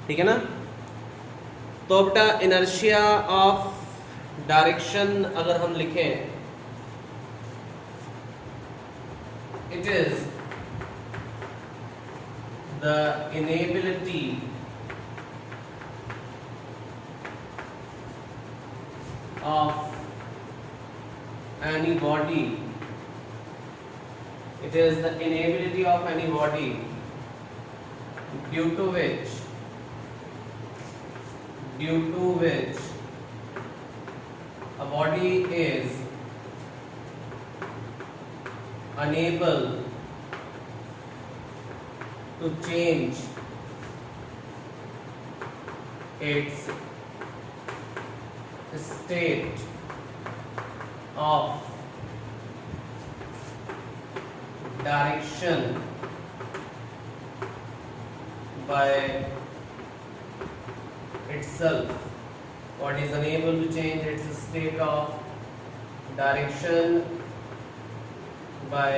ठीक है ना। तो बेटा इनर्शिया ऑफ डायरेक्शन अगर हम लिखें, it is the inability of any body, it is the inability of any body due to which a body is unable to change its state of direction by itself. What is unable to change its state of direction by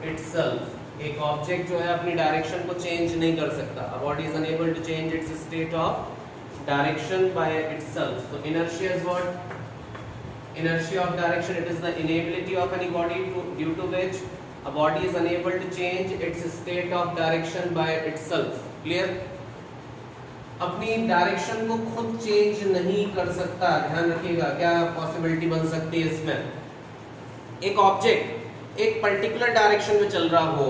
itself. एक object जो है अपनी direction को change नहीं कर सकता. A body is unable to change its state of direction by itself. So inertia is what? Inertia of direction, it is the inability of any body due to which a body is unable to change its state of direction by itself. Clear? अपनी direction को खुद change नहीं कर सकता. ध्यान रखिएगा क्या possibility बन सकती है इसमें. एक ऑब्जेक्ट एक पर्टिकुलर डायरेक्शन में चल रहा हो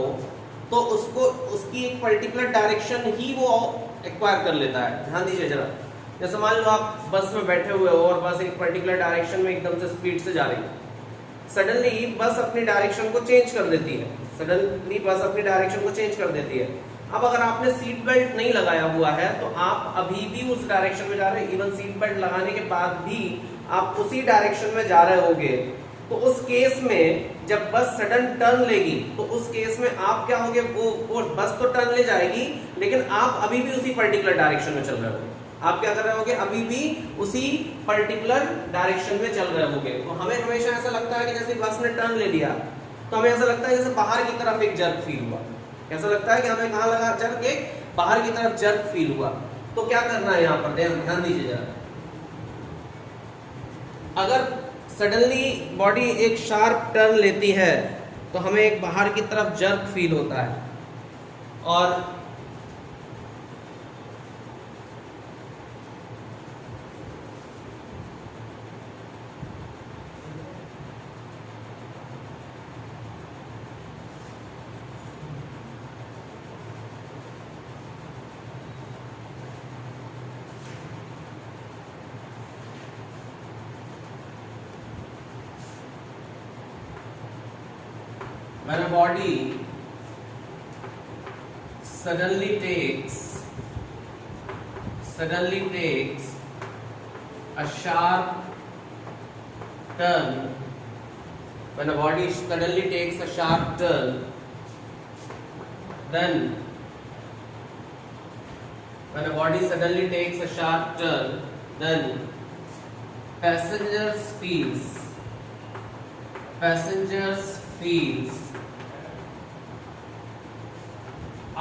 तो उसको उसकी एक पर्टिकुलर डायरेक्शन ही वो एक्वायर कर लेता है. ध्यान दीजिए जरा. जैसे मान लो आप बस में बैठे हुए हो और बस एक पर्टिकुलर डायरेक्शन में एकदम से स्पीड से जा रही है. सडनली बस अपनी डायरेक्शन को चेंज कर देती है. अब अगर आपने सीट बेल्ट नहीं लगाया हुआ है तो आप अभी भी उस डायरेक्शन में जा रहे हैं. इवन सीट बेल्ट लगाने के बाद भी आप उसी डायरेक्शन में जा रहे होगे. तो उस केस में जब बस सडन टर्न लेगी तो उस केस में आप क्या होगे, वो बस तो टर्न ले जाएगी लेकिन आप अभी भी उसी पर्टिकुलर डायरेक्शन में चल रहे होगे. आप क्या कर रहे होगे, अभी भी उसी पर्टिकुलर डायरेक्शन में चल रहे होगे. तो हमें हमेशा ऐसा लगता है कि जैसे बस ने टर्न ले लिया तो हमें ऐसा लगता है जैसे बाहर की तरफ एक जर्क फील हुआ. ऐसा लगता है कि हमें कहाँ लगा जर्क, एक बाहर की तरफ जर्क फील हुआ. तो क्या करना है यहाँ पर, ध्यान दीजिए जरा. अगर सडनली बॉडी एक शार्प टर्न लेती है तो हमें एक बाहर की तरफ जर्क फील होता है. और when a body suddenly takes a sharp turn, then passengers feels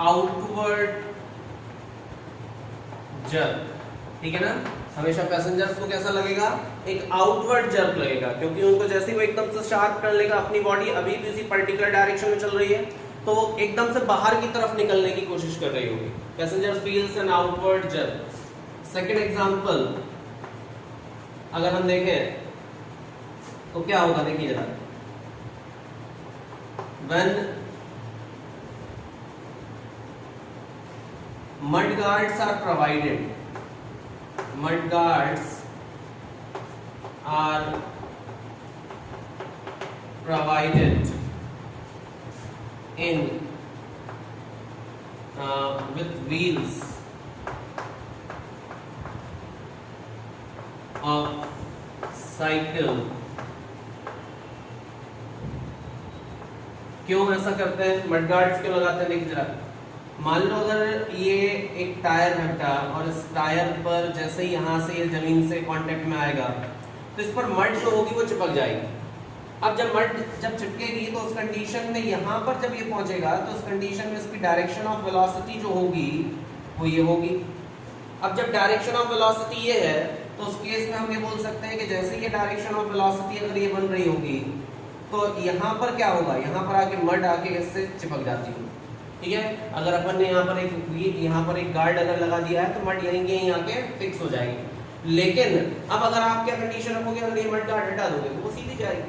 outward jerk. ठीक है ना. हमेशा पैसेंजर्स को कैसा लगेगा, एक आउटवर्ड जर्क लगेगा, क्योंकि उनको जैसे वो एकदम से शार्प टर्न लेगा, अपनी बॉडी अभी भी उसी पर्टिकुलर डायरेक्शन में चल रही है तो वो एकदम से बाहर की तरफ निकलने की कोशिश कर रही होगी. Passengers feels an outward jerk. Second example अगर हम देखें तो क्या होगा, देखिए जरा. When mud guards are provided in with wheels of cycle. क्यों ऐसा करते हैं, मड गार्ड्स क्यों लगाते हैं, देखिए जरा. मान लो अगर ये एक टायर है बेटा और इस टायर पर जैसे ही यहाँ से ये जमीन से कांटेक्ट में आएगा तो इस पर मड जो होगी वो चिपक जाएगी. अब जब चिपकेगी तो उस कंडीशन में यहाँ पर जब ये पहुंचेगा तो उस कंडीशन में इसकी डायरेक्शन ऑफ वेलोसिटी जो होगी वो ये होगी। अब जब डायरेक्शन ऑफ वेलोसिटी ये है तो उस केस में हम ये बोल सकते हैं कि जैसे ये डायरेक्शन ऑफ वेलोसिटी अगर ये बन रही होगी तो यहाँ पर क्या होगा, यहाँ पर आके मड आके इससे चिपक जाती है, ठीक है। अगर अपन ने यहाँ पर एक गार्ड अगर लगा दिया है तो मड यहीं आके फिक्स हो जाएगी। लेकिन अब अगर आप क्या कंडीशन रखोगे, अगर ये मड गार्ड हटा दोगे तो वो सीधी जाएगी,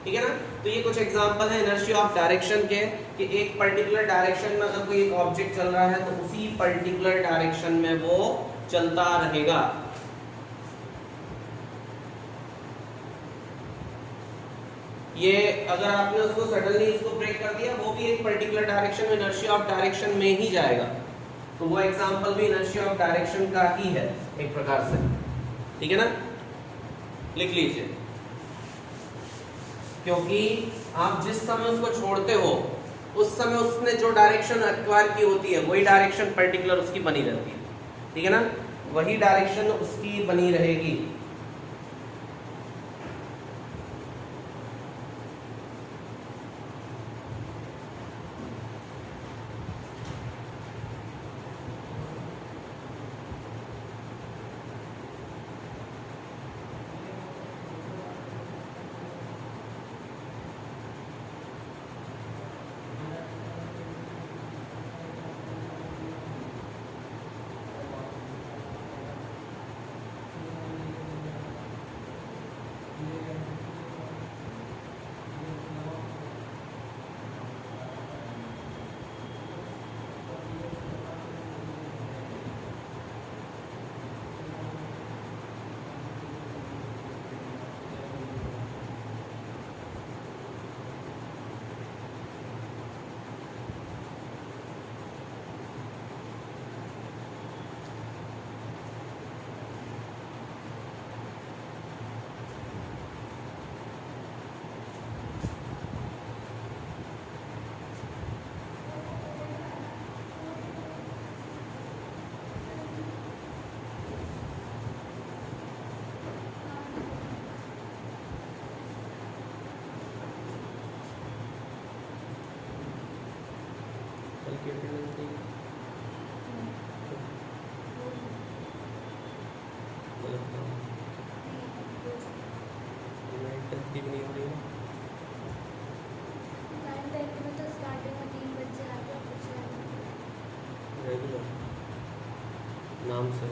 ठीक है ना। तो ये कुछ एग्जांपल है इनर्शिया ऑफ डायरेक्शन के, कि एक पर्टिकुलर डायरेक्शन में अगर कोई एक ऑब्जेक्ट चल रहा है तो उसी पर्टिकुलर डायरेक्शन में वो चलता रहेगा। ये अगर आपने उसको सडनली इसको ब्रेक कर दिया, वो भी एक पर्टिकुलर डायरेक्शन में इनर्शिया ऑफ डायरेक्शन में ही जाएगा। तो वो एग्जांपल भी इनर्शिया ऑफ डायरेक्शन का ही है एक प्रकार से, ठीक है ना, लिख लीजिए। क्योंकि आप जिस समय उसको छोड़ते हो उस समय उसने जो डायरेक्शन एक्वायर की होती है वही डायरेक्शन पर्टिकुलर उसकी बनी रहती है, ठीक है ना, वही डायरेक्शन उसकी बनी रहेगी। नाम से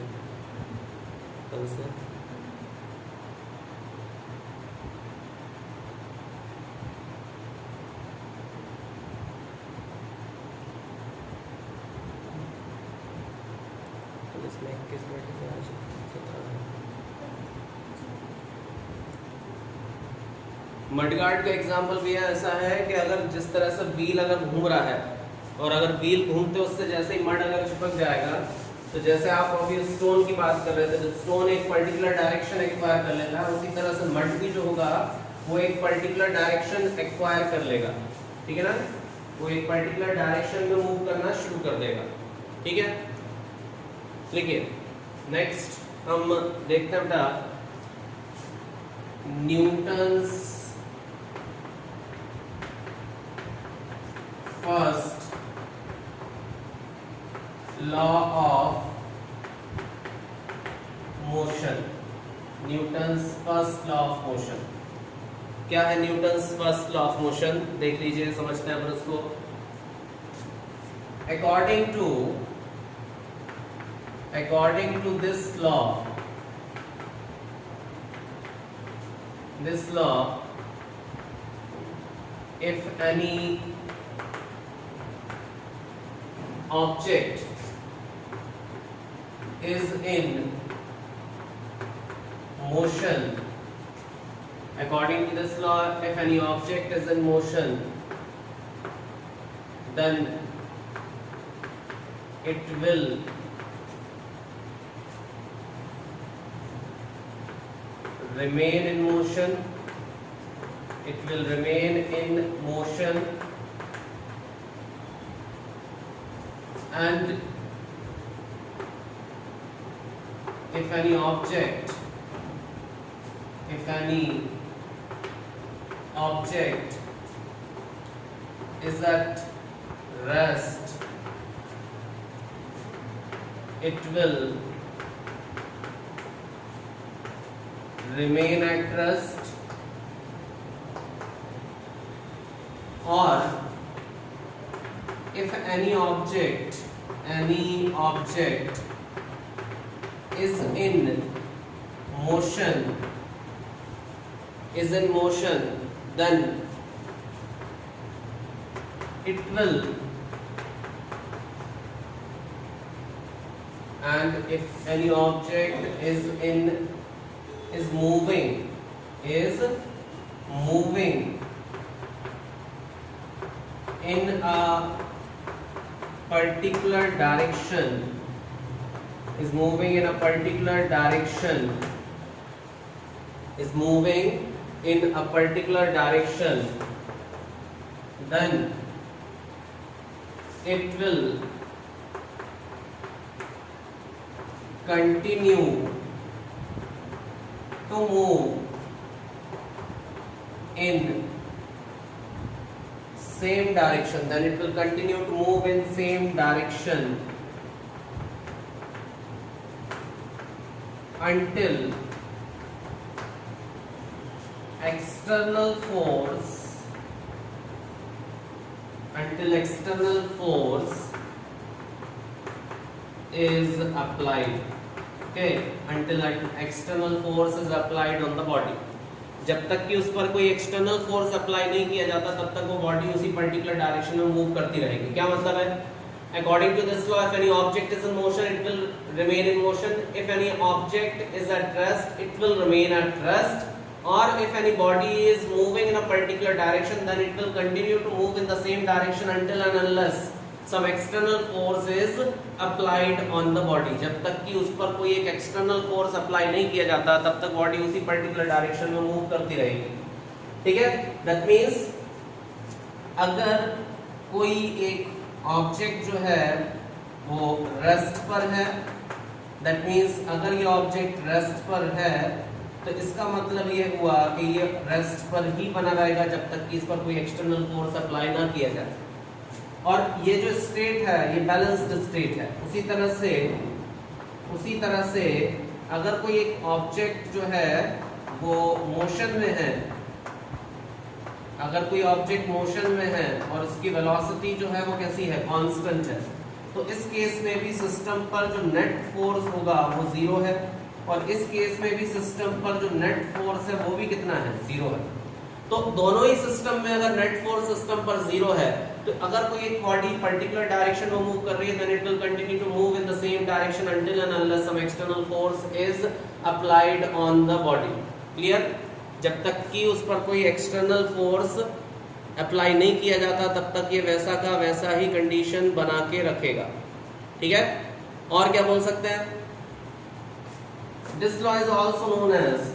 कल से इसमें 21 मिनट से आज 17 मडगार्ड का एग्जाम्पल भी ऐसा है कि अगर जिस तरह से व्हील अगर घूम रहा है और अगर व्हील घूमते उससे जैसे ही मड अगर चिपक जाएगा, तो जैसे आप अभी स्टोन की बात कर रहे थे, तो स्टोन एक पर्टिकुलर डायरेक्शन एक्वायर कर लेता है, उसी तरह से मड भी जो होगा वो एक पर्टिकुलर डायरेक्शन एक्वायर कर लेगा, ठीक है ना, वो एक पर्टिकुलर डायरेक्शन में मूव करना शुरू कर देगा, ठीक है। देखिए नेक्स्ट हम देखते हैं बेटा Newton's first law of motion. Newton's first law of motion क्या है? Newton's first law of motion देख लीजिए, समझते हैं अपन उसको। according to this law, if any object is in motion, according to this law, if any object is in motion, then it will remain in motion. It will remain in motion, and if any object is at rest, it will remain at rest, or if any object is in motion, then it will, and if any object is moving in a particular direction, then it will continue to move in same direction, until external force is applied. Okay, until external force is applied on the body. जब तक कि उस पर कोई external force apply नहीं किया जाता तब तक वो बॉडी उसी पर्टिकुलर डायरेक्शन में मूव करती रहेगी. क्या मतलब है? According to this law, if any object is in motion, it will remain in motion. If any object is at rest, it will remain at rest. Or if any body is moving in a particular direction, then it will continue to move in the same direction until and unless some external force is applied on the body. जब तक कि उस पर कोई एक external force apply नहीं किया जाता तब तक body उसी particular direction में move करती रहेगी. ठीक है? That means अगर कोई एक ऑब्जेक्ट जो है वो रेस्ट पर है, that means अगर ये ऑब्जेक्ट रेस्ट पर है तो इसका मतलब ये हुआ कि ये रेस्ट पर ही बना रहेगा जब तक कि इस पर कोई एक्सटर्नल फोर्स अप्लाई ना किया जाए. और ये जो स्टेट है ये बैलेंस्ड स्टेट है. उसी तरह से अगर कोई एक ऑब्जेक्ट जो है वो मोशन में है, और उसकी वेलोसिटी जो है वो कैसी है? कांस्टेंट है. तो इस केस में भी सिस्टम पर जो नेट फोर्स होगा वो जीरो है, और इस केस में भी सिस्टम पर जो नेट फोर्स है वो भी कितना है? जीरो है. तो दोनों ही सिस्टम में अगर नेट फोर्स सिस्टम पर जीरो है तो अगर कोई एक बॉडी पर्टिकुलर डायरेक्शन में मूव कर रही है, then it will continue to move in the same direction until and unless some external force is applied on the body. Clear? जब तक कि उस पर कोई एक्सटर्नल फोर्स अप्लाई नहीं किया जाता तब तक ये वैसा का वैसा ही कंडीशन बना के रखेगा. ठीक है? और क्या बोल सकते हैं? This law is also known as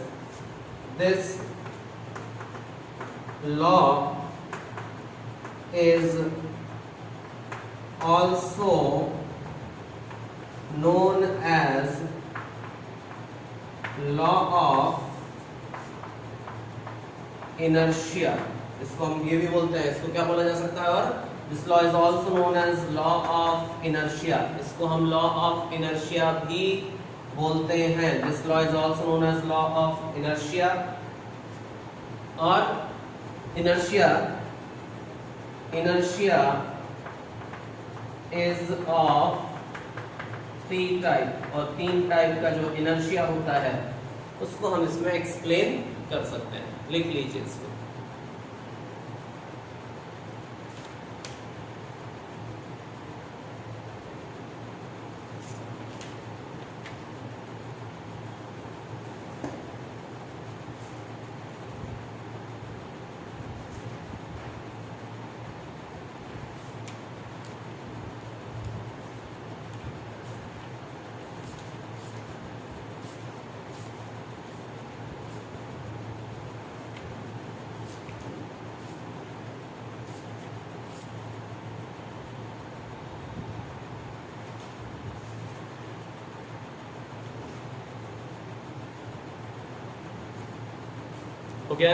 law of inertia. इसको हम ये भी बोलते हैं, इसको क्या बोला जा सकता है? और this law is also known as law of inertia. इसको हम लॉ ऑफ इनर्शिया भी बोलते हैं. This law is also known as law of inertia. और इनर्शिया इज ऑफ 3 टाइप, और 3 टाइप का जो इनर्शिया होता है उसको हम इसमें एक्सप्लेन कर सकते हैं. लिख लीजिए इसको. ओके?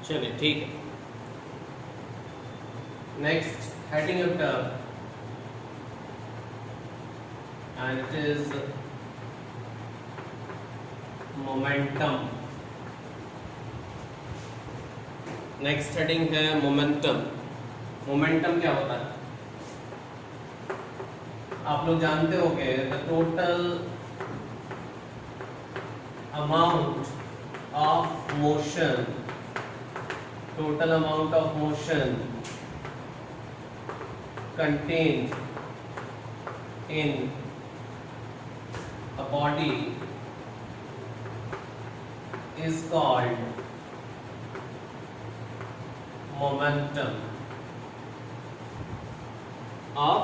चलिए ठीक है। Next heading of term and it is momentum. Next heading है मोमेंटम। मोमेंटम क्या होता है आप लोग जानते होंगे, the total amount of motion, total amount of motion contained in a body is called momentum of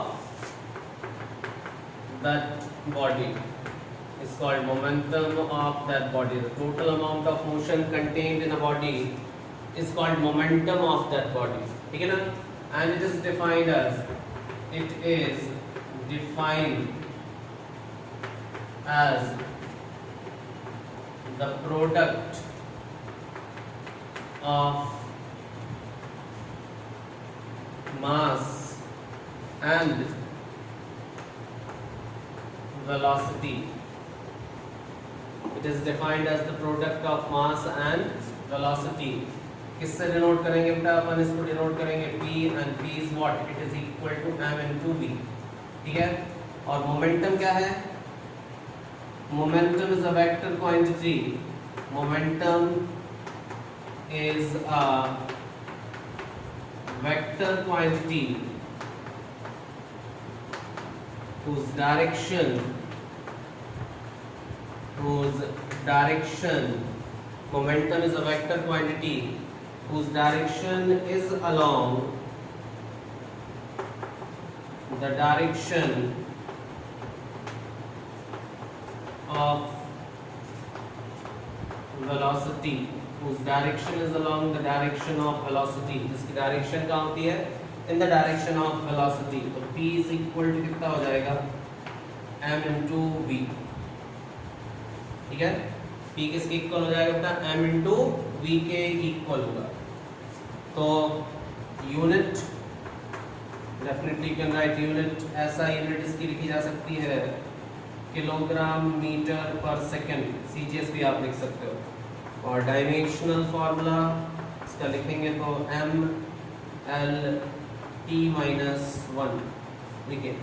that body, is called momentum of that body. The total amount of motion contained in a body is called momentum of that body. ठीक है ना? And it is defined as the product of mass and velocity. It is defined as the product of mass and velocity. किससे denote करेंगे बेटा? अपन इसको denote करेंगे P, and P is what? It is equal to m into v. ठीक है? और momentum क्या है? Momentum is a vector quantity. Momentum is a vector quantity whose direction momentum is a vector quantity whose direction is along the direction of velocity, whose direction is along the direction of velocity. जिसकी direction क्या होती है? in the direction of velocity. तो P is equal to कितना हो जाएगा? m into v. ठीक है? P किसके इक्वल हो जाएगा बेटा? m into v के इक्वल होगा. तो unit definitely you can write unit. ऐसा यूनिट इसकी लिखी जा सकती है किलोग्राम मीटर पर सेकंड. CGS भी आप लिख सकते हो. और डायमेंशनल फार्मूला इसका लिखेंगे तो MLT-1 लिखिए.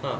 हाँ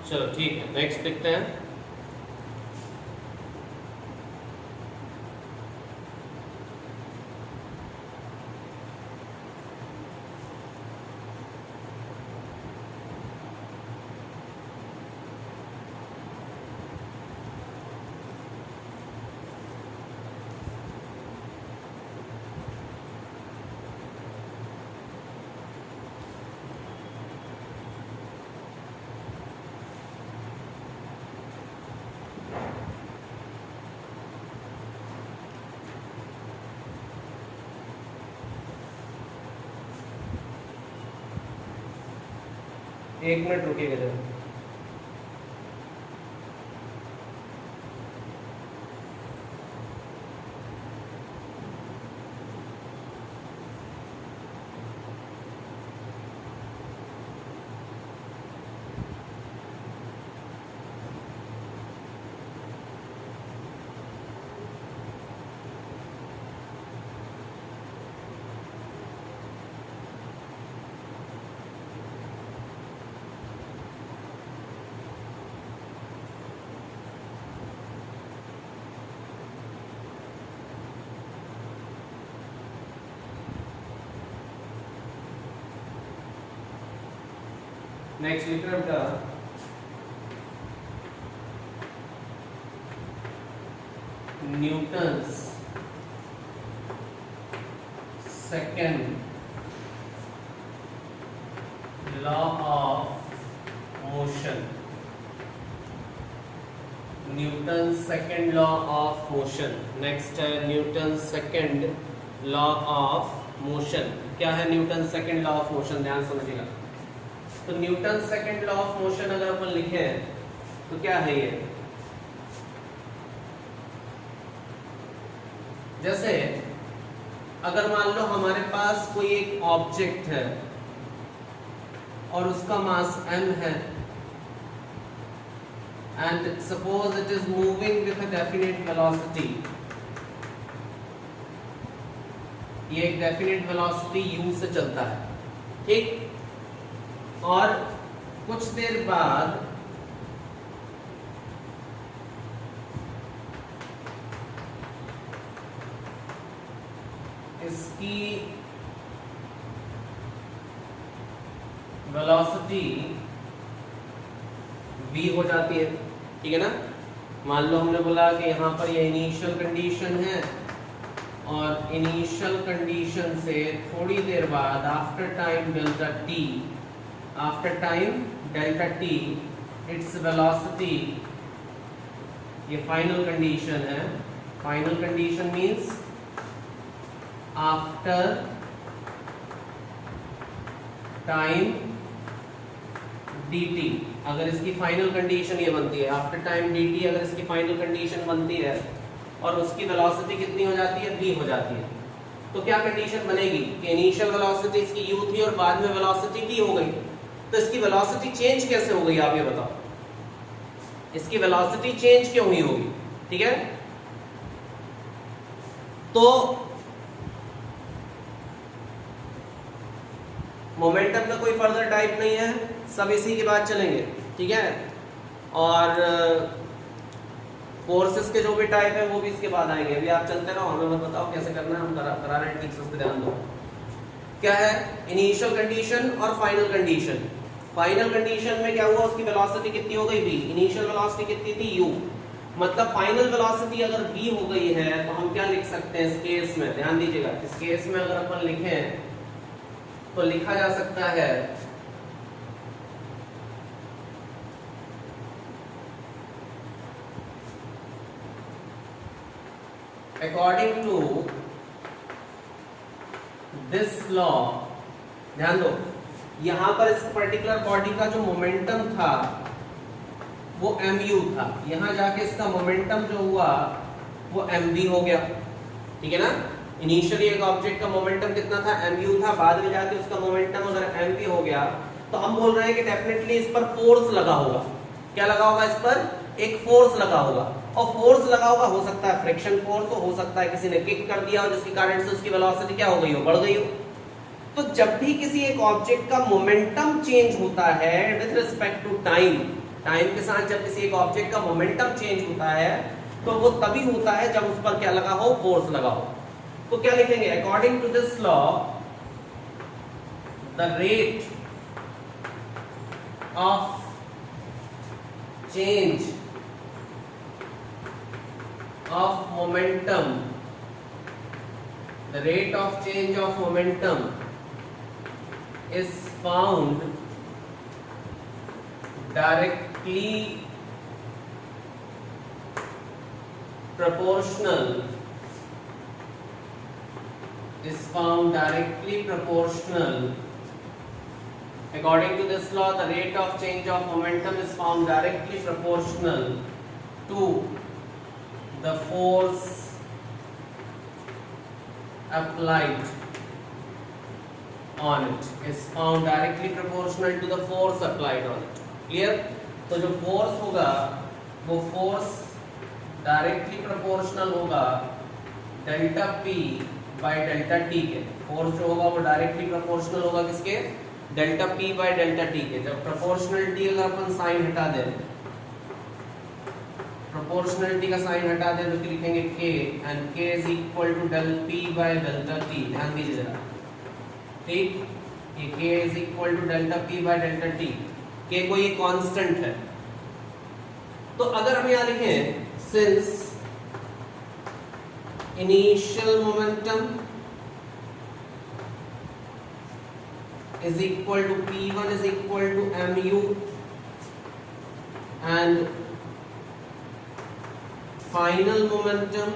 चलो ठीक है, नेक्स्ट देखते हैं। एक मिनट रुकिएगा जरा। नेक्स्ट लिख रहे हैं बेटा, Newton's second law of motion. Newton second law of motion. Next है Newton second law of motion. क्या है Newton second law of motion, ध्यान समझिएगा। तो Newton second law of motion अगर अपन लिखे तो क्या है ये, जैसे अगर मान लो हमारे पास कोई एक ऑब्जेक्ट है और उसका मास m है and suppose it is moving with a definite velocity, ये एक डेफिनेट वेलोसिटी u से चलता है, ठीक। और कुछ देर बाद इसकी वेलोसिटी v हो जाती है, ठीक है ना। मान लो हमने बोला कि यहाँ पर ये इनिशियल कंडीशन है और इनिशियल कंडीशन से थोड़ी देर बाद after time delta T its velocity, ये फाइनल कंडीशन है। Final condition means after time dt, अगर इसकी फाइनल कंडीशन ये बनती है आफ्टर टाइम dt, अगर इसकी फाइनल कंडीशन बनती है और उसकी वेलोसिटी कितनी हो जाती है, v हो जाती है, तो क्या कंडीशन बनेगी कि इनिशियल वेलोसिटी इसकी u थी और बाद में वेलोसिटी v हो गई। तो इसकी वेलोसिटी चेंज कैसे हो गई, आप ये बताओ, इसकी वेलोसिटी चेंज क्यों हुई होगी, ठीक है। तो मोमेंटम का कोई फर्दर टाइप नहीं है, सब इसी के बाद चलेंगे, ठीक है। और फोर्सेस के जो भी टाइप है वो भी इसके बाद आएंगे। अभी आप चलते रहो, हमें मत बताओ कैसे करना है, हम करा रहे हैं, ठीक से उस पर ध्यान दो। क्या है इनिशियल कंडीशन और फाइनल कंडीशन। फाइनल कंडीशन में क्या हुआ, उसकी वेलोसिटी कितनी हो गई, v। इनिशियल वेलोसिटी कितनी थी, u। मतलब फाइनल वेलोसिटी अगर v हो गई है तो हम क्या लिख सकते हैं इस केस में, ध्यान दीजिएगा। इस केस में अगर अपन लिखें तो लिखा जा सकता है अकॉर्डिंग टू दिस लॉ, ध्यान दो, यहां पर इस पर्टिकुलर बॉडी का जो मोमेंटम था वो mu था, यहां जाके इसका मोमेंटम जो हुआ वो mv हो गया, ठीक है ना। इनिशियली एक ऑब्जेक्ट का मोमेंटम कितना था, mu था, बाद में जाके उसका मोमेंटम अगर mv हो गया तो हम बोल रहे हैं कि डेफिनेटली इस पर फोर्स लगा होगा। क्या लगा होगा, इस पर एक फोर्स लगा होगा, और फोर्स लगा होगा, हो सकता है फ्रिक्शन फोर्स हो सकता है किसी ने किक कर दिया हो जिसके कारण से उसकी वेलोसिटी क्या हो गई हो, बढ़ गई हो। तो जब भी किसी एक ऑब्जेक्ट का मोमेंटम चेंज होता है with respect to time, time के साथ जब किसी एक ऑब्जेक्ट का मोमेंटम चेंज होता है तो वो तभी होता है जब उस पर क्या लगा हो, फोर्स लगा हो। तो क्या लिखेंगे, according to this law the rate of change of momentum, the rate of change of momentum is found directly proportional according to this law the rate of change of momentum is found directly proportional to the force applied on it, is found directly proportional to the force applied on it. Clear? तो जो force होगा वो force directly proportional होगा delta p by delta t के। force जो होगा वो directly proportional होगा किसके, delta p by delta t के। जब proportionality अगर अपन साइन हटा दें, प्रोपोर्शनलिटी का साइन हटा दें तो लिखेंगे k and k is equal to del p by delta t। ध्यान दीजिए जरा, ठीक, ये k is equal to delta p by delta t। k कोई कांस्टेंट है, तो अगर हम यहां लिखें since initial momentum is equal to p1 is equal to mu and final momentum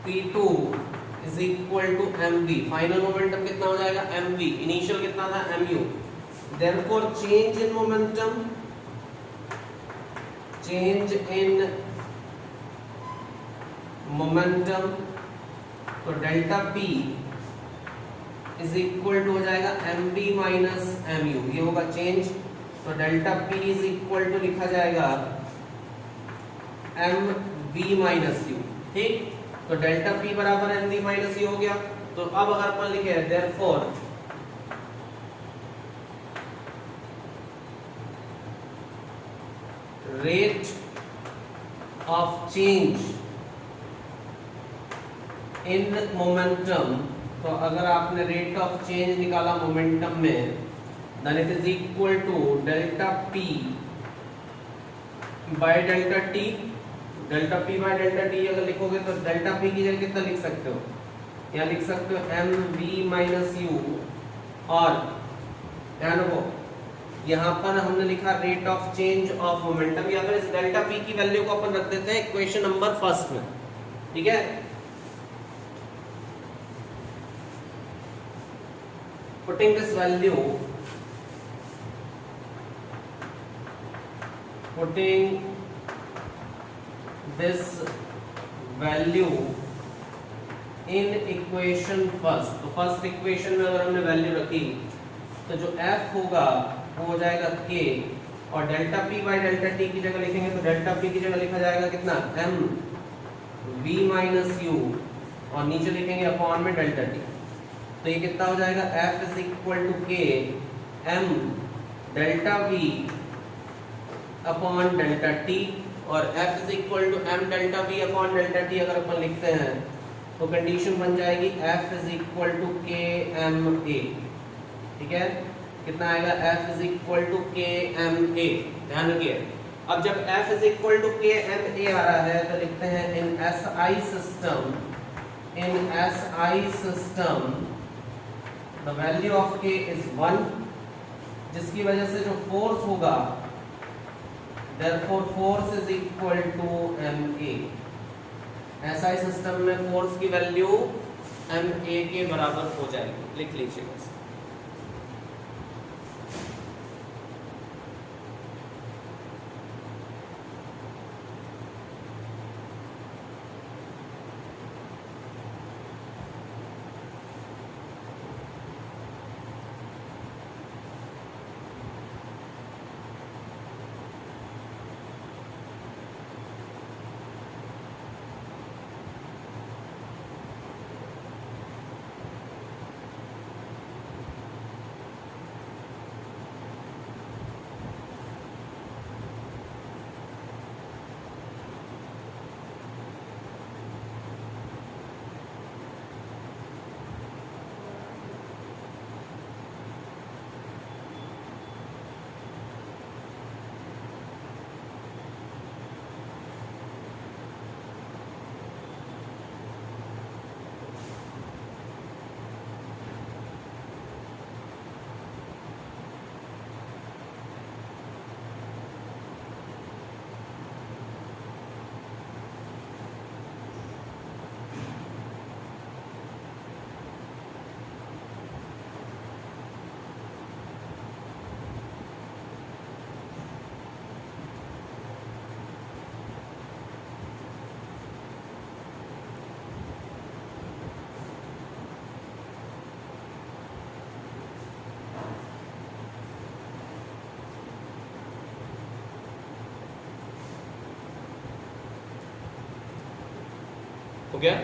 P2 is equal to mv। Final momentum कितना हो जाएगा, mv। इनिशियल कितना था, mu। Therefore change in momentum, तो delta p is equal to हो जाएगा mv minus mu, ये होगा चेंज। तो delta p is equal to लिखा जाएगा mv माइनस u, ठीक। तो डेल्टा p बराबर mv माइनस u हो गया। तो अब अगर अपन लिखे therefore rate of change in momentum, तो अगर आपने रेट ऑफ चेंज निकाला मोमेंटम में, then it is equal to delta p by delta t। Delta p by delta t अगर लिखोगे तो डेल्टा p की जगह कितना लिख सकते हो, यहाँ लिख सकते हो mv माइनस u। और ध्यान रखो यहाँ पर हमने लिखा rate of change of momentum, या फिर इस डेल्टा p की वैल्यू को अपन रख देते हैं इक्वेशन नंबर फर्स्ट में, ठीक है। Putting this value, putting this value in equation first, तो फर्स्ट इक्वेशन में अगर हमने वैल्यू रखी तो जो f होगा वो हो जाएगा k, और delta p by delta t की जगह लिखेंगे तो डेल्टा p की जगह लिखा जाएगा कितना, m v माइनस u, और नीचे लिखेंगे अपॉन में डेल्टा t। तो ये कितना हो जाएगा, f is equal to k m delta v upon delta t, और f is equal to m delta v upon delta t अगर अपन लिखते हैं तो कंडीशन बन जाएगी f is equal to k m a, ठीक है। कितना आएगा, f is equal to k m a। ध्यान रखिए, अब जब f is equal to k m a आ रहा है तो लिखते हैं in SI system the value of k is 1, जिसकी वजह से जो फोर्स होगा therefore force is equal to ma। SI system में फोर्स की वैल्यू ma के बराबर हो जाएगी, लिख लीजिएगा। गया।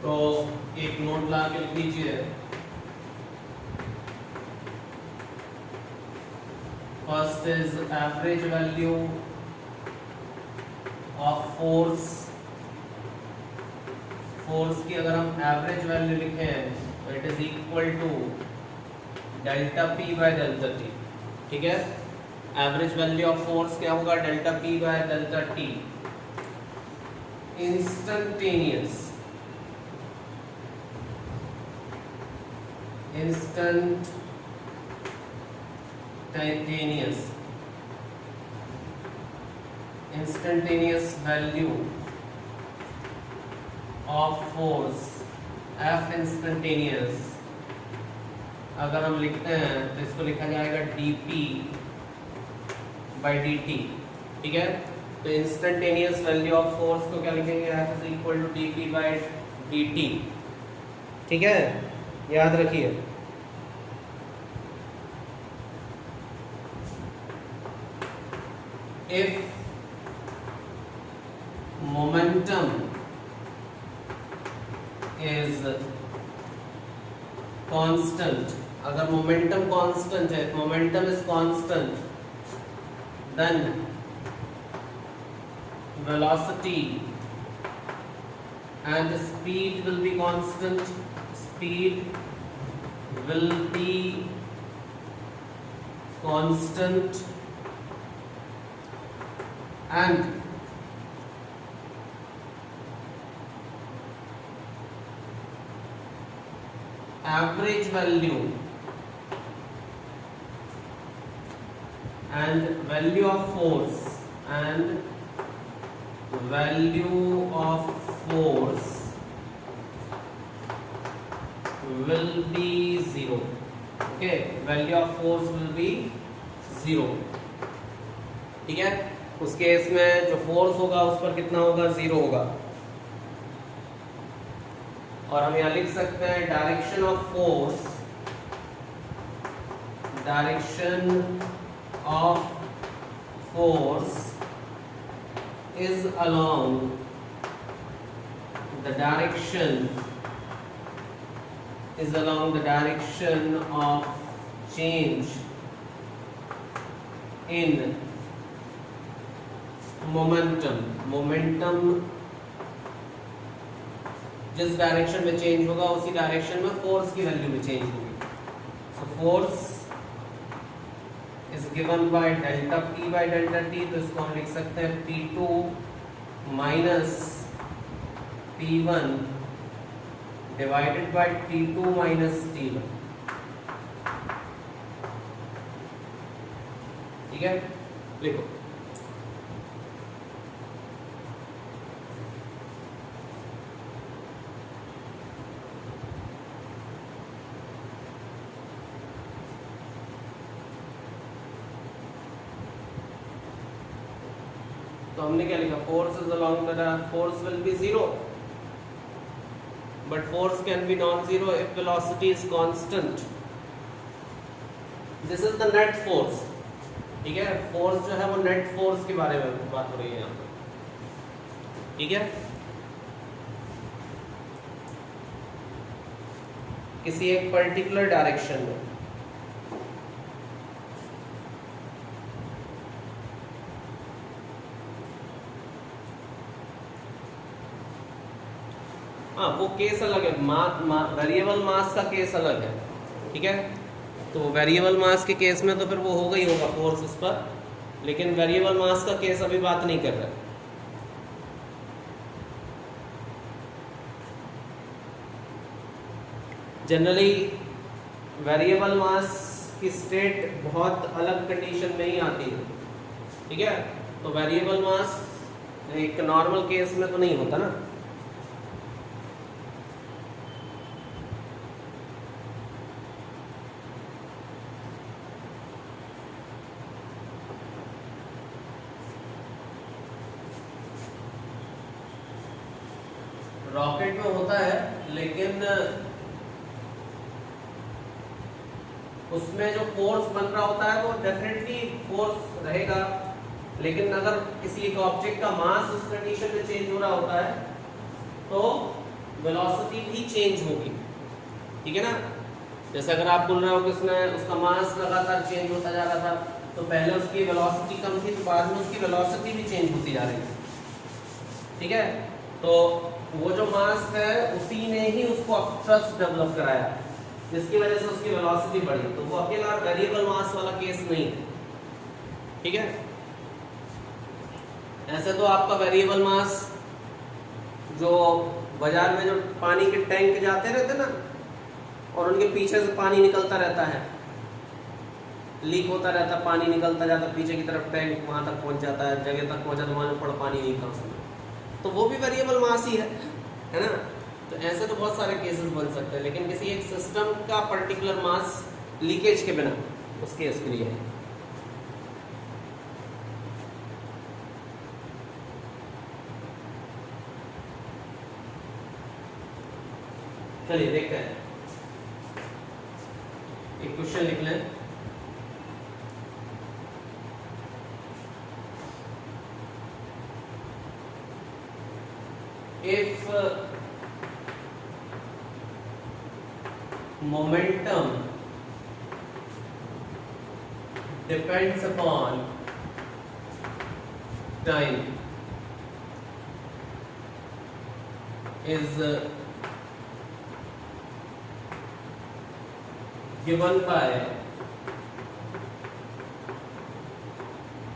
तो एक नोट ला के लिख लीजिए, first is average value of force. Force की अगर हम एवरेज वैल्यू लिखें तो it is equal to delta P by delta T. ठीक है, एवरेज वैल्यू ऑफ फोर्स क्या होगा? Delta P by delta T. Instantaneous value of force F instantaneous अगर हम लिखते हैं तो इसको लिखा जाएगा dp by dt। ठीक है, तो इंस्टेंटेनियस वैल्यू ऑफ फोर्स को क्या लिखेंगे? F is equal to dp by dt। ठीक है, याद रखिए। If momentum is constant, अगर momentum constant है, momentum is constant, then velocity and speed will be constant. Speed will be constant and average value and value of force will be zero। okay, value of force will be zero। ठीक है, उस case में जो force होगा उस पर कितना होगा? जीरो होगा। और हम यहां लिख सकते हैं direction of force is along the direction of change in momentum जिस डायरेक्शन में चेंज होगा उसी डायरेक्शन में फोर्स की वैल्यू भी चेंज होगी। So force is given by delta P by delta T, तो इसको हम लिख सकते हैं P2 minus P1 divided by T2 minus T1। ठीक है, लिखो। तो हमने क्या लिखा? Force is along the force will be zero, but force can be non zero if velocity is constant. This is the net force. ठीक है, force जो है वो नेट फोर्स के बारे में बात हो रही है यहाँ पर। ठीक है, किसी एक पर्टिकुलर डायरेक्शन में। हाँ, वो केस अलग है, वेरिएबल मास का केस अलग है, ठीक है। तो वेरिएबल मास के केस में तो फिर वो होगा ही होगा फोर्स उस पर, लेकिन वेरिएबल मास का केस अभी बात नहीं कर रहा है। जनरली वेरिएबल मास की स्टेट बहुत अलग कंडीशन में ही आती है, ठीक है। तो वेरिएबल मास एक नॉर्मल केस में तो नहीं होता ना। रॉकेट में होता है, लेकिन उसमें जो फोर्स बन रहा होता है वो डेफिनेटली फोर्स रहेगा, लेकिन अगर किसी एक ऑब्जेक्ट का मास उस कंडीशन में चेंज हो रहा होता है तो वेलोसिटी भी चेंज होगी, ठीक है ना। जैसे अगर आप बोल रहे हो कि उसका मास लगातार चेंज होता जा रहा था, तो पहले उसकी वेलोसिटी कम थी, तो बाद में उसकी वेलोसिटी भी चेंज होती जा रही है, ठीक है। तो वो जो मास है उसी ने ही उसको थ्रस्ट डेवलप कराया, जिसकी वजह से उसकी वेलोसिटी बढ़ी। तो वो अकेला वेरिएबल मास वाला केस नहीं है, ठीक है। ऐसे तो आपका वेरिएबल मास जो बाजार में जो पानी के टैंक जाते रहते ना, और उनके पीछे से पानी निकलता रहता है, लीक होता रहता है, पानी निकलता जाता है पीछे की तरफ, टैंक वहां तक पहुंच जाता है, जगह तक पहुंचा तो वहां पर पानी नहीं था उसमें, तो वो भी वेरिएबल मास ही है ना। तो ऐसे तो बहुत सारे केसेस बन सकते हैं, लेकिन किसी एक सिस्टम का पर्टिकुलर मास लीकेज के बिना उस केस के लिए है। चलिए देखते हैं, एक क्वेश्चन लिख लें। If momentum depends upon time is given by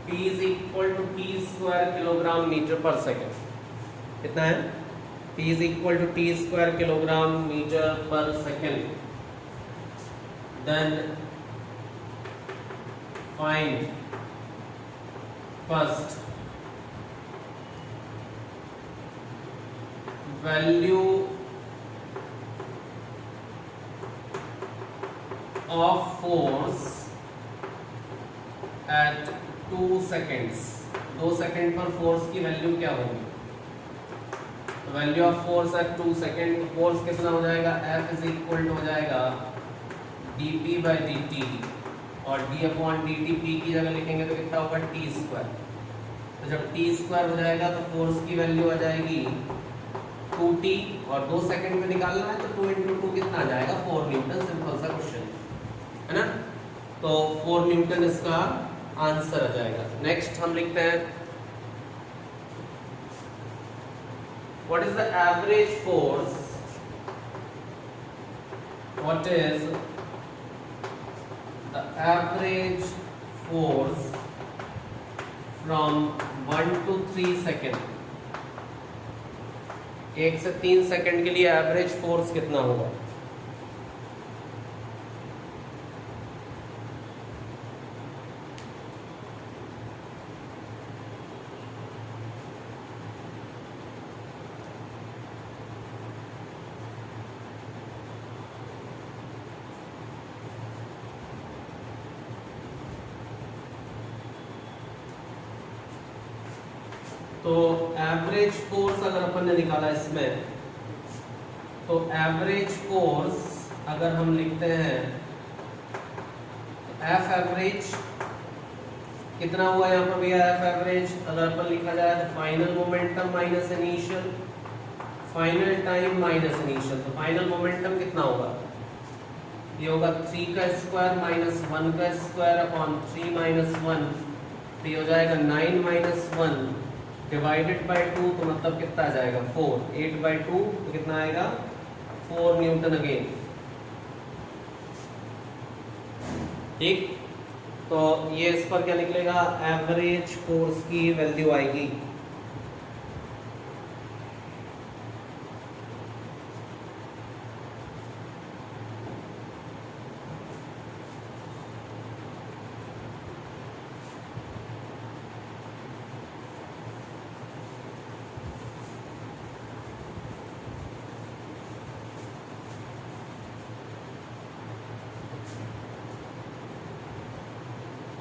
P is equal to T square kilogram metre per second, कितना है? P is equal to T square kilogram metre per second. Then find first value of force at 2 seconds। 2 second पर force की value क्या होगी? Value of force at 2 second, force कितना हो जाएगा? F is equal to हो जाएगा dp by dt, और d अपॉन dt p की जगह लिखेंगे तो कितना होगा? t square. तो जब t स्क्वायर हो जाएगा तो फोर्स की वैल्यू आ जाएगी 2t, और 2 सेकेंड में निकालना है तो 2 इंटू 2 कितना आ जाएगा? 4 न्यूटन। सिंपल सा क्वेश्चन है ना। तो 4 न्यूटन इसका आंसर आ जाएगा। नेक्स्ट हम लिखते हैं, what is the average force, what is the average force from 1 to 3 second. 1 से 3 सेकेंड के लिए एवरेज फोर्स कितना होगा? तो एवरेज फोर्स अगर अपन ने निकाला इसमें, तो एवरेज फोर्स अगर हम लिखते हैं, एफ एवरेज कितना हुआ यहाँ पर भैया एफ एवरेज, अगर अपन लिखा जाए तो final momentum minus initial, final time minus initial, तो फाइनल मोमेंटम कितना होगा, ये होगा 3 का स्क्वायर माइनस 1 का स्क्वायर अपॉन 3 माइनस 1, तो ये हो जाएगा 9 माइनस 1 डिवाइडेड बाय 2, तो मतलब कितना आ जाएगा 4, 8 बाय 2 तो कितना आएगा 4 न्यूटन अगेन। ठीक, तो ये इस पर क्या निकलेगा, एवरेज फोर्स की वैल्यू आएगी।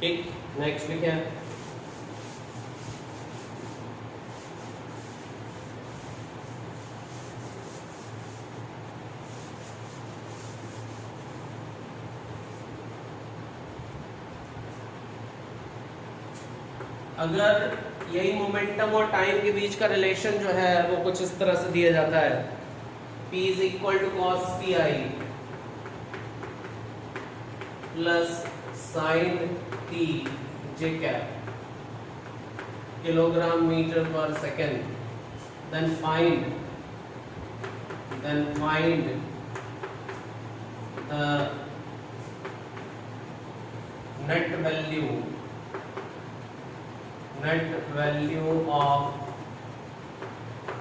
ठीक, नेक्स्ट लिखे हैं अगर यही मोमेंटम और टाइम के बीच का रिलेशन जो है वो कुछ इस तरह से दिया जाता है, P is equal to cos P I plus sine T J cap kilogram metre per second, then find net value of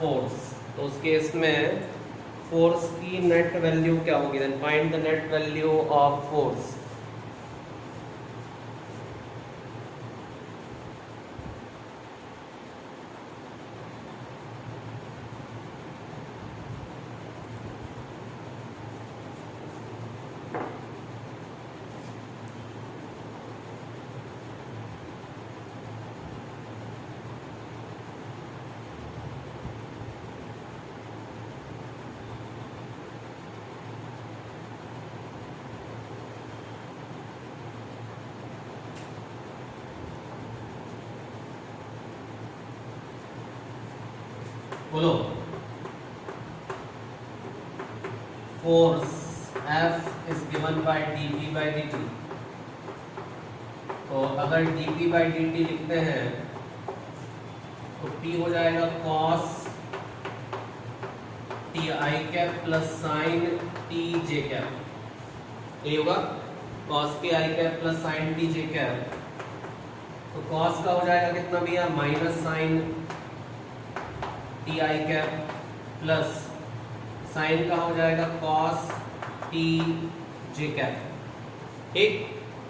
force. तो उस केस में फोर्स की नेट वैल्यू क्या होगी, then find the net value of force. बोलो, force F is given by dp by dt। तो अगर dp by dt लिखते हैं तो P हो जाएगा cos t i cap plus sine t j cap, ये होगा cos t i cap plus sine t j cap. तो cos का हो जाएगा कितना भैया, minus sine t i cap plus sine का हो जाएगा कॉस टी जे कैप। ठीक,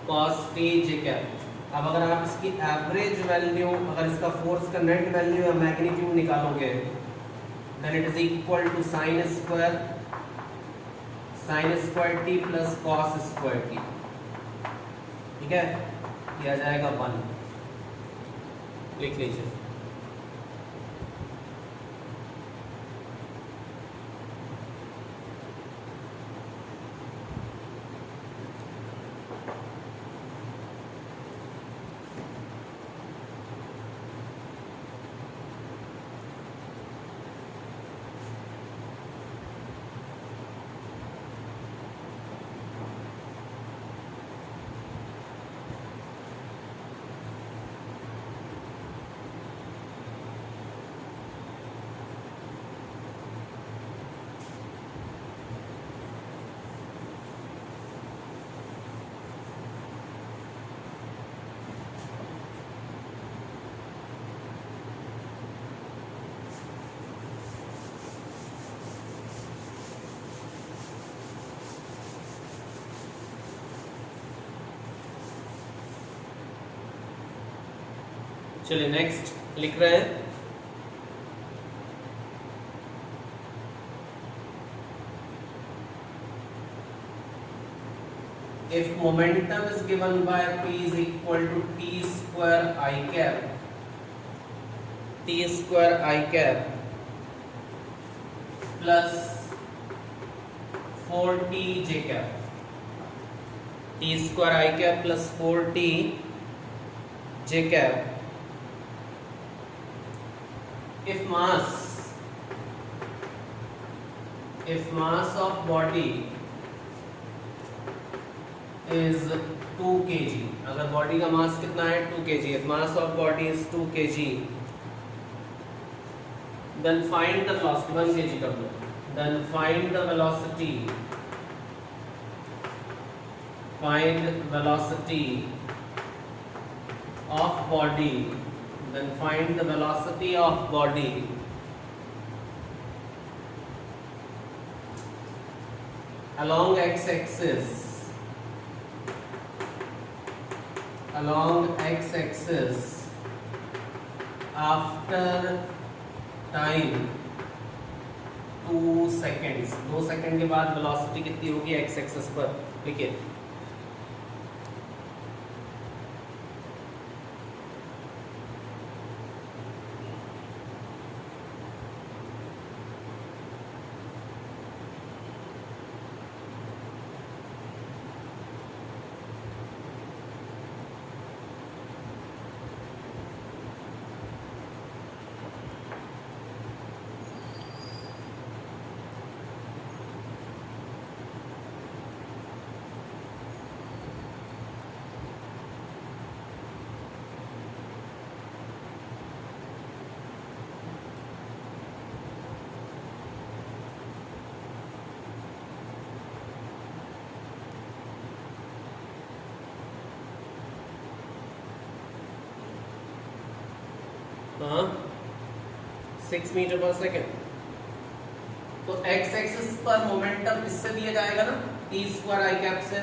कॉस टी जे कैप। अब अगर आप इसकी एवरेज वैल्यू, अगर इसका फोर्स का नेट वैल्यू या मैग्नीट्यूड निकालोगे, then it is equal to sine square t plus cos square t. ठीक है, यह आ जाएगा 1, लिख लीजिए। चलिए नेक्स्ट लिख रहे हैं, if momentum is given by P is equal to t square I cap plus 4t j cap, t square I cap plus 4t j cap if mass of body is 2 kg, अगर body का मास कितना है 2 kg, if mass of body is 2 kg then find the velocity, 1 kg कर दो, then find the velocity of body, then find the velocity of body along x-axis after time 2 seconds, 2 second के बाद velocity कितनी होगी x axis पर, ठीक है। हाँ 6 मीटर पर सेकेंड। तो x एक्सिस पर मोमेंटम इससे दिया जाएगा ना t स्क्वायर आई कैप से।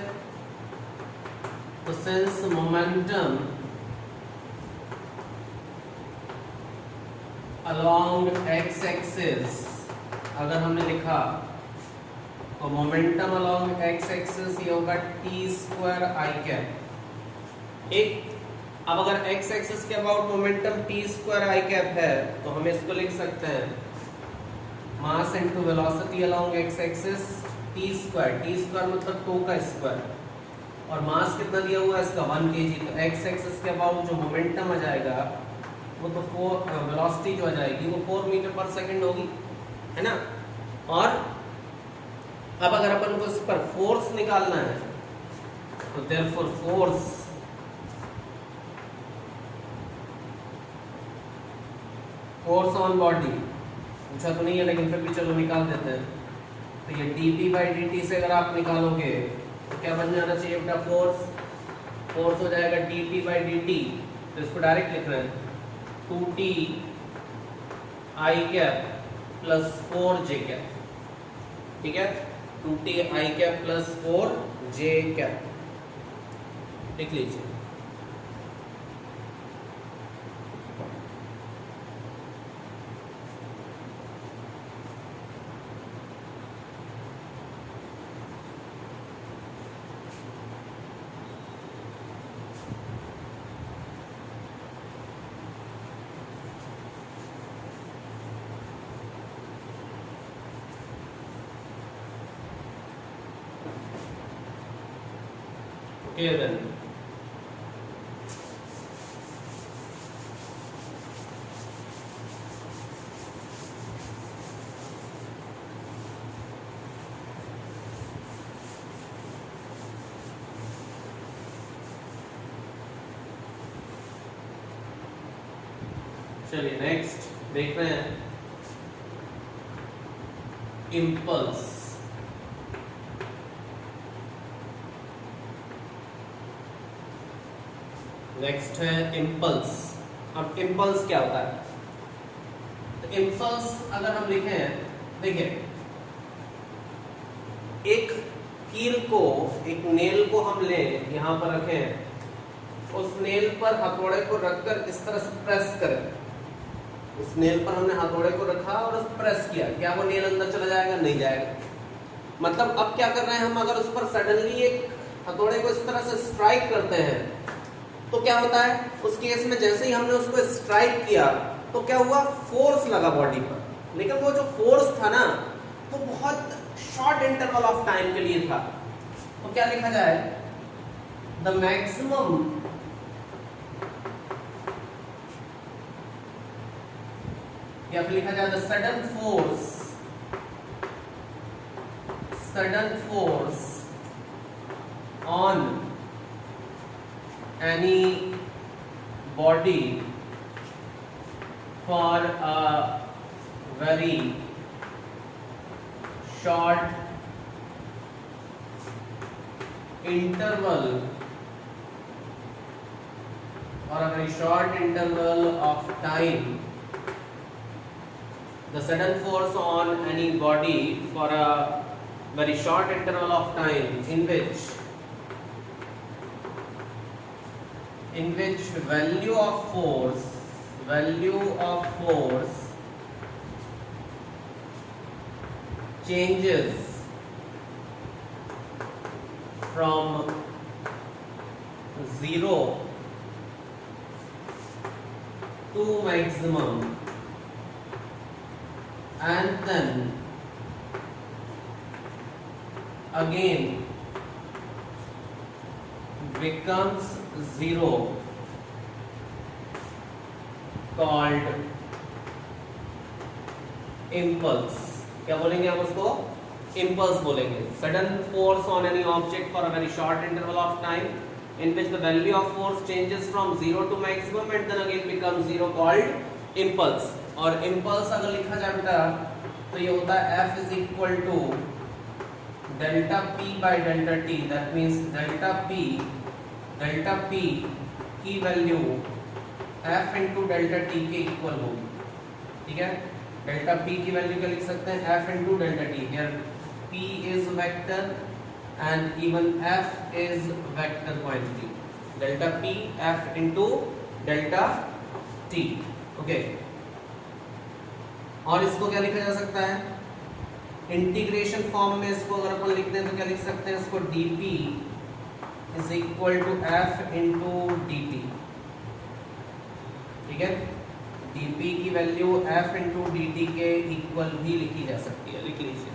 तो since momentum along x axis अगर हमने लिखा तो मोमेंटम अलोंग x एक्सिस ये होगा t स्क्वायर आई कैप। एक अब अगर x एक्सिस के about momentum t square I cap है तो हम इसको लिख सकते हैं mass into velocity along x axis t square मतलब 2 का स्क्वायर, और मास कितना दिया हुआ है इसका 1 kg। तो x एक्सिस के अबाउट जो मोमेंटम आ जाएगा वो तो 4 वेलोसिटी जो आ जाएगी वो 4 मीटर पर सेकंड होगी, है ना। और अब अगर अपन को इस पर फोर्स निकालना है तो देयरफॉर फोर्स ऑन बॉडी पूछा तो नहीं है लेकिन फिर भी चलो निकाल देते हैं। तो ये dp/dt से अगर आप निकालोगे तो क्या बन जाना चाहिए बेटा फोर्स हो जाएगा dp/dt। तो इसको डायरेक्ट लिख रहे हैं 2t i cap plus 4j cap, ठीक है। 2t i cap plus 4j cap लिख लीजिए। Okay then. चलिए नेक्स्ट देख रहे हैं इम्पल्स। नेक्स्ट है इम्पल्स। अब इम्पल्स क्या होता है? तो इम्पल्स अगर हम लिखें, देखिए एक कील को, एक नेल को हम लें, यहां पर रखें, उस नेल पर हथौड़े को रखकर इस तरह से प्रेस करें। उस नेल पर हमने हथौड़े को रखा और उस प्रेस किया, क्या वो नेल अंदर चला जाएगा? नहीं जाएगा। मतलब अब क्या कर रहे हैं हम, अगर उस पर सडनली एक हथौड़े को इस तरह से स्ट्राइक करते हैं तो क्या होता है? उस केस में जैसे ही हमने उसको स्ट्राइक किया तो क्या हुआ? फोर्स लगा बॉडी पर, लेकिन वो जो फोर्स था ना वो बहुत शॉर्ट इंटरवल ऑफ टाइम के लिए था। तो क्या लिखा जाए? द मैक्सिमम या फिर लिखा जाए the sudden force on any body for a very short interval or a very short interval of time, the sudden force on any body for a very short interval of time in which value of force changes from 0 to maximum and then again becomes 0 called impulse. क्या बोलेंगे हम उसको? Impulse बोलेंगे. Sudden force on any object for a very short interval of time in which the value of force changes from 0 to maximum and then again becomes 0 called impulse. और impulse अगर लिखा जाए बेटा तो ये होता है F is equal to delta P by delta T. That means delta P की value F into delta T के इक्वल होगी. ठीक है, डेल्टा P की वैल्यू क्या लिख सकते हैं? F into delta T. Here P is vector and even F is vector quantity. Delta P F into delta T. Okay, और इसको क्या लिखा जा सकता है? इंटीग्रेशन फॉर्म में इसको अगर अपन लिखते हैं तो क्या लिख सकते हैं? इसको dP is equal to F into dt. ठीक है, dP की वैल्यू F इंटू dt के इक्वल भी लिखी जा सकती है. लिख लीजिए.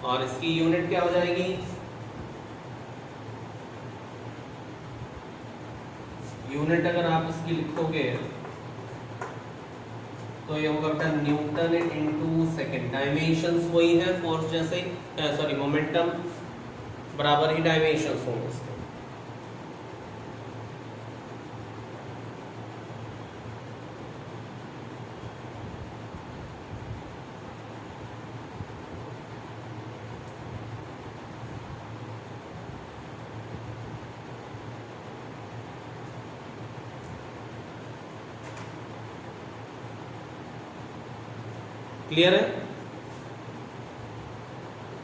और इसकी यूनिट क्या हो जाएगी? यूनिट अगर आप इसकी लिखोगे तो ये होगा बेटा न्यूटन इनटू सेकंड. डायमेंशंस वही है फोर्स जैसे, सॉरी मोमेंटम बराबर ही डायमेंशंस होंगे इसके. क्लियर है?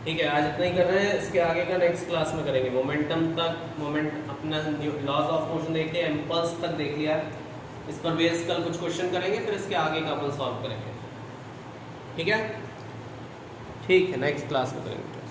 ठीक है, आज इतना ही कर रहे हैं. इसके आगे का नेक्स्ट क्लास में करेंगे. मोमेंटम तक, मोमेंट अपना लॉज ऑफ मोशन देख लिया, इम्पल्स तक देख लिया. इस पर बेस कल कुछ क्वेश्चन करेंगे, फिर इसके आगे का अपन सॉल्व करेंगे. ठीक है, ठीक है, नेक्स्ट क्लास में करेंगे.